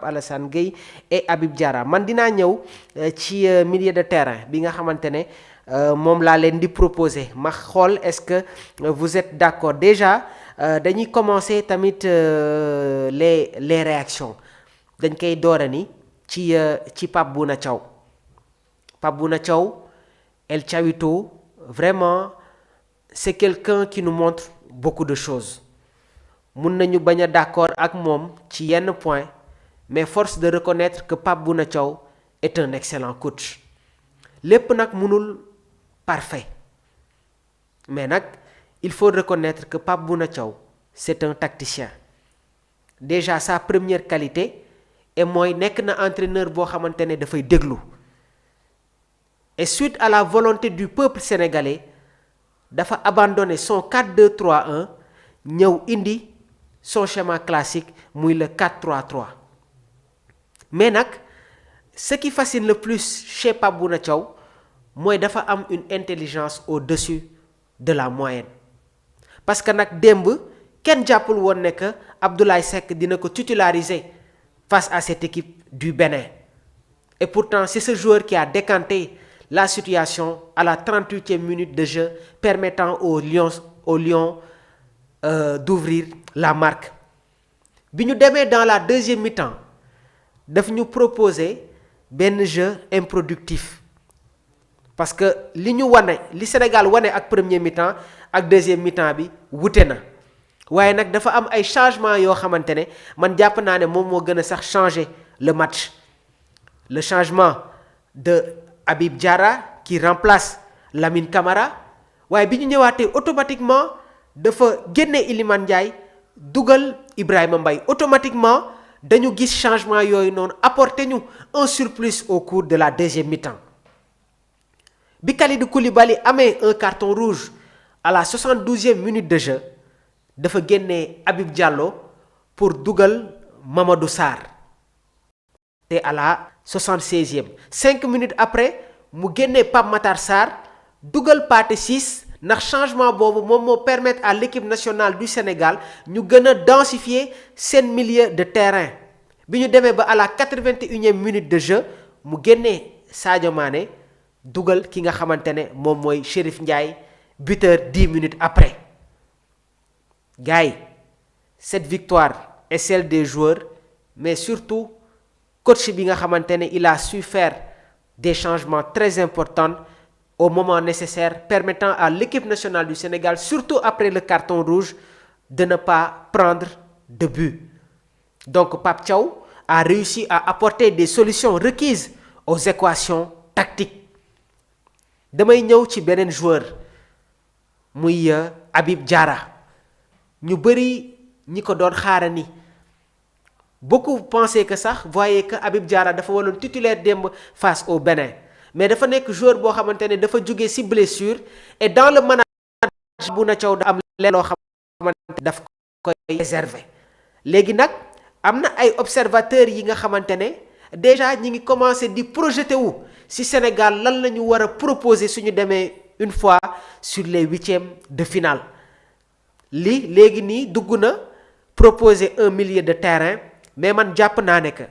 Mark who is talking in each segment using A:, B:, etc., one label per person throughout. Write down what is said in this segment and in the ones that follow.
A: Alassane Gueye et Habib Diarra man dinaa ñëw ci milieu de terrain bi nga xamante ne moom laa leen di proposer ma xool est-ce que vous êtes d'accord déjà dañuy commencer tamit les réactions dañ koy doora ni ci Pape Bouna Thiaw Pape Bouna Thiaw El Thiawito vraiment c'est quelqu'un qui nous montre beaucoup de choses mun nañu bañ a d'accord ak moom ci yenn point mais force de reconnaître que Pape Bouna Thiaw est un excellent coach lépp nag mënul parfait mais nag il faut reconnaître que Pape Bouna Thiaw c'est un tacticien déjà sa première qualité et mooy nekk na entraîneur boo xamante ne dafay déglu et suite à la volonté du peuple sénégalais dafa abandonné son 4-2-3-1 ñëw indi son schéma classique muy le 4-3-3 mais nag ce qui fascine le plus chez Pape Bouna Thiaw mooy dafa am une intelligence au-dessus de la moyenne parce que nag démb kenn jàppul woon ne que Abdoulaye Seck dina ko titulariser face à cette équipe du Bénin et pourtant c'est ce joueur qui a décanté la situation à la 38e minute de jeu permettant aux Lions d'ouvrir la marque bi ñu demee dans la deuxième mi-temps daf ñu proposer benn jeu improductif parce que li Sénégal wane ak premier mi-temps ak deuxième mi-temps bi wute na waaye nag dafa am ay changements yoo xamante ne man jàpp naa ne moom moo gën a sax changer le match le changement de Habib Diarra qui remplace Lamine Camara waaye bi ñu ñëwaatee automatiquement dafa génne Iliman Ndiaye dugal Ibrahima Mbaye automatiquement dañu gis changement yooyu noonu apporter ñu un surplus au cours de la deuxième mi-temps bi Kalidou Koulibaly amee un carton rouge à la 72e minute de jeu dafa génne Habib Diallo pour dugal Mamadou Sarr te à la 76e 5 minutes après mu génne Pape Matar Sarr dugal Pathé Ciss ndax changement boobu moom moo permettre à l'équipe nationale du Sénégal ñu gën a densifier seen milieu de terrain bi ñu demee ba à la 81e minute de jeu mu génnee Sadio Mané dugal ki nga xamante ne moom mooy Chérif Ndiaye buteur 10 minutes après gars yi cette victoire est celle des joueurs mais surtout coach bi nga xamante ne il a su faire des changements très importants au moment nécessaire permettant à l'équipe nationale du Sénégal surtout après le carton rouge de ne pas prendre de but donc Pape Thiaw a réussi à apporter des solutions requises aux équations tactiques damay ñëw ci beneen joueur muy Habib Diarra ñu bëri ñi ko doon xaarani beaucoup pensaient que sax voyaient que Habib Diarra dafa waloon titulaire démb face au Bénin mais dafa nekk joueur boo xamante ne dafa jóge ci blessure et dans le management Bouna Thiaw da am leen loo xamante daf koy réserver léegi nag am na ay observateurs yi nga xamante ne déjà ñi ngi commencer di projeter wu ci Sénégal lan la ñu war a proposer suñu demee une fois sur les huitièmes de finale léegi nii dugg na proposer un milieu de terrain mais man jàpp naa ne que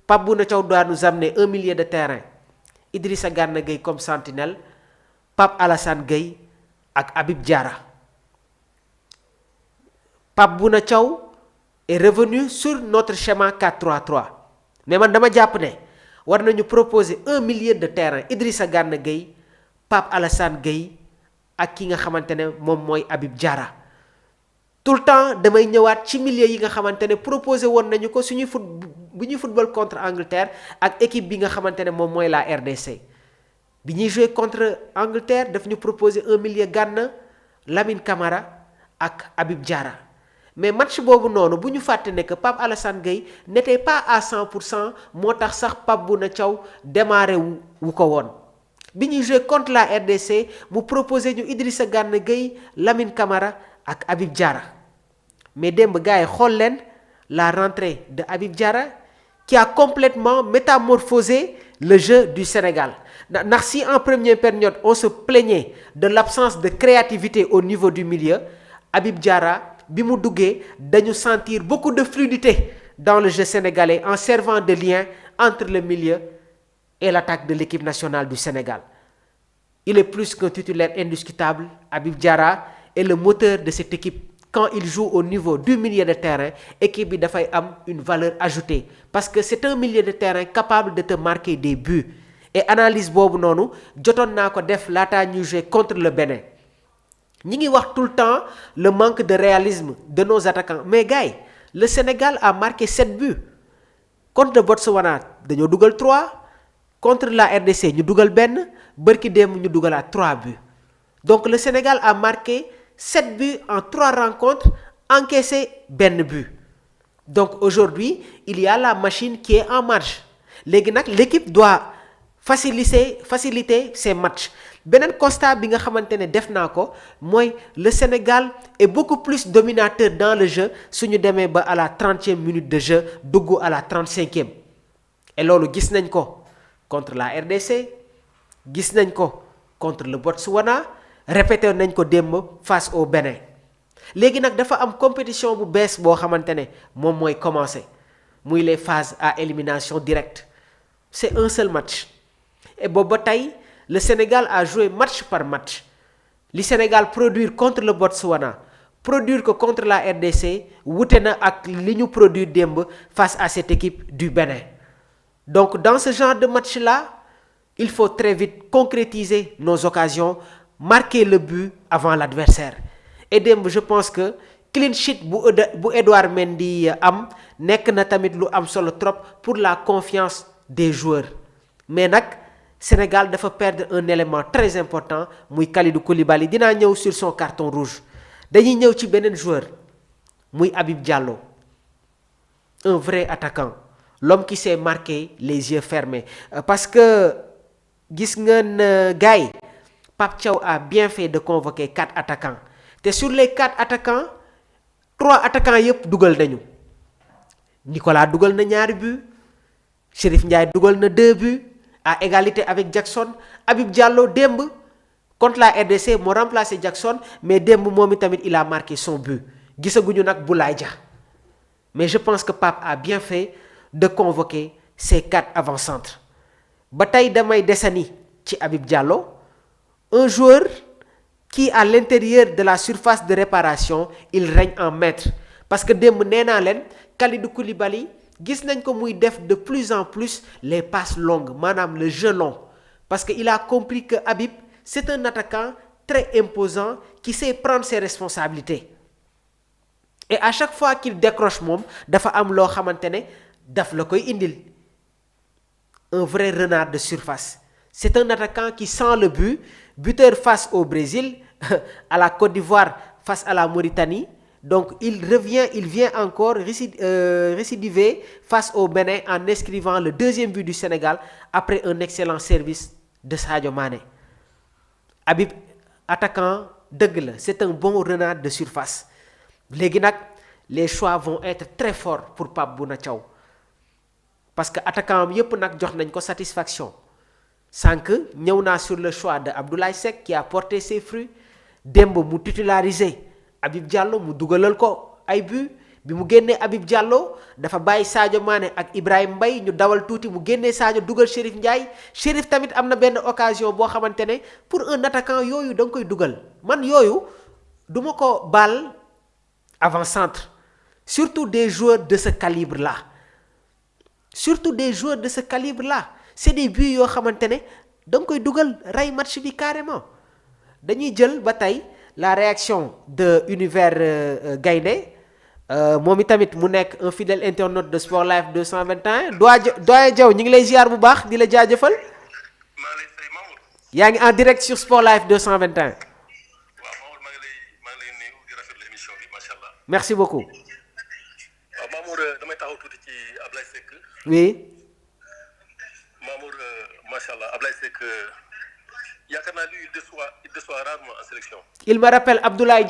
A: Pape Bouna Thiaw doit nous amener un milieu de terrain Idrissa Gana Gueye comme sentinelle Pape Alassane Gueye ak Habib Diarra Pape Bouna Thiaw est revenu sur notre schéma 4-3-3 mais man dama jàpp ne war nañu proposer un milieu de terrain Idrissa Gana Gueye Pape Alassane Gueye ak ki nga xamante ne moom mooy Habib Diarra tout le temps damay ñëwaat ci milieu yi nga xamante ne proposé woon nañu ko suñuy bu ñuy football contre Angleterre ak équipe bi nga xamante ne moom mooy la RDC bi ñuy jouer contre Angleterre daf ñu proposer un milieu Gana Lamine Camara ak Habib Diarra mais match boobu noonu bu ñu fàtte ne que Pape Alassane Gueye n'était pas à 100% moo tax sax Pape Bouna Thiaw démarré wu ko woon bi ñuy jouer contre la RDC mu proposé ñu Idrissa Gana Gueye Lamine Camara ak Habib Diarra mais démb gars yi xool leen la rentrée de Habib Diarra qui a complètement métamorphosé le jeu du Sénégal ndax si en première période on se plaignait de l'absence de créativité au niveau du milieu Habib Diarra bi mu duggee dañu sentir beaucoup de fluidité dans le jeu sénégalais en servant de lien entre le milieu et l'attaque de l'équipe nationale du Sénégal. Il est plus qu'un titulaire indiscutable. Habib Diarra est le moteur de cette équipe. Quand il joue au niveau du milieu de terrain, équipe bi dafay am une valeur ajoutée parce que c'est un milieu de terrain capable de te marquer des buts. Et analyse boobu noonu jotoon naa ko def laataa ñuy jouer contre le Bénin ñi ngi wax tout le temps le manque de réalisme de nos attaquants mais gars yi le Sénégal a marqué 7 buts contre le Botswana dañoo dugal 3 contre la RDC ñu dugal benn bërki démb ñu dugalaat 3 buts donc le Sénégal a marqué 7 buts en 3 rencontres encaissé benn but donc aujourd'hui il y a la machine qui est en marche léegi nag l'équipe doit faciliter ces matchs beneen constat bi nga xamante ne def naa ko mooy le Sénégal est beaucoup plus dominateur dans le jeu suñu demee ba à la 30e minute de jeu dugg à la 35e et loolu gis nañ ko contre la RDC gis nañ ko contre le Botswana répété nañ ko démb face au Bénin léegi nag dafa am compétition bu bees boo xamante ne moom mooy commencer muy les phases à élimination directe c'est un seul match et boobu ba tey le Sénégal a joué match par match li Sénégal produire contre le Botswana produire ko contre la RDC wute na ak li ñu produire démb face à cette équipe du Bénin donc dans ce genre de match-là il faut très vite concrétiser nos occasions marquer le but avant l'adversaire et démb je pense que clean sheet bu Edouard Mendy am nekk na tamit lu am solo trop pour la confiance des joueurs mais nag Sénégal dafa perdre un élément très important muy Kalidou Koulibaly dinaa ñëw sur son carton rouge dañuy ñëw ci beneen joueur muy Habib Diallo un vrai attaquant l'homme qui s'est marqué les yeux fermés parce que gis ngeen gars yi Pape Thiaw a bien fait de convoquer 4 attaquants te sur les 4 attaquants 3 attaquants yëpp dugal nañu Nicolas dugal na ñaari buts Chérif Ndiaye dugal na 2 buts à égalité avec Jackson Habib Diallo démb contre la RDC moo remplacé Jackson mais démb moom itamit il a marqué son but gisaguñu nag Boulaye Dia mais je pense que Pape a bien fait de convoquer ces 4 avant-centres ba tey damay desani ci Habib Diallo un joueur qui à l'intérieur de la surface de réparation il règne en maître parce que démb nee naa leen Kalidou Koulibaly gis nañ ko muy def de plus en plus les passes longues maanaam le jeu long parce que il a compris que Habib c'est un attaquant très imposant qui sait prendre ses responsabilités et à chaque fois qu'il décroche moom dafa am loo xamante ne daf la koy indil un vrai renard de surface c'est un attaquant qui sent le but buteur face au Brésil à la Côte d'Ivoire face à la Mauritanie donc il vient encore récidiver face au Bénin en inscrivant le 2e but du Sénégal après un excellent service de Sadio Mané Habib attaquant dëgg la c'est un bon renard de surface léegi nag les choix vont être très forts pour Pape Bouna Thiaw parce que attaquant am yépp nag jox nañ ko satisfaction sànq ñëw naa sur le choix de Abdoulaye Seck qui a porté ses fruits démb mu titularisé Habib Diallo mu dugalal ko ay but bi mu génnee Habib Diallo dafa bàyyi Sadio Mané ak Ibrahima Mbaye ñu dawal tuuti mu génnee Sadio dugal Chérif Ndiaye Chérif tamit am na benn occasion boo xamante ne pour un attaquant yooyu da nga koy dugal man yooyu du ma ko baal avant-centre surtout des joueurs de ce calibre-là c'est des buts yoo xamante ne da nga koy dugal rey match bi carrément dañuy jël ba tey la réaction de Univers Gaynde moom itamit mu nekk un fidèle internaute de Sport Life 221 doyen Diaw ñu ngi lay ziar bu baax di la jaajëfal yaa ngi en direct sur Sport Life 221 merci beaucoup.
B: waaw Mamour damay taxaw tuuti ci Ablaye Seck.
A: oui.
B: Mamour macha allah Ablaye Seck yaakaar naa lui il déçoit rarement en sélection.
A: Il me rappelle Abdoulaye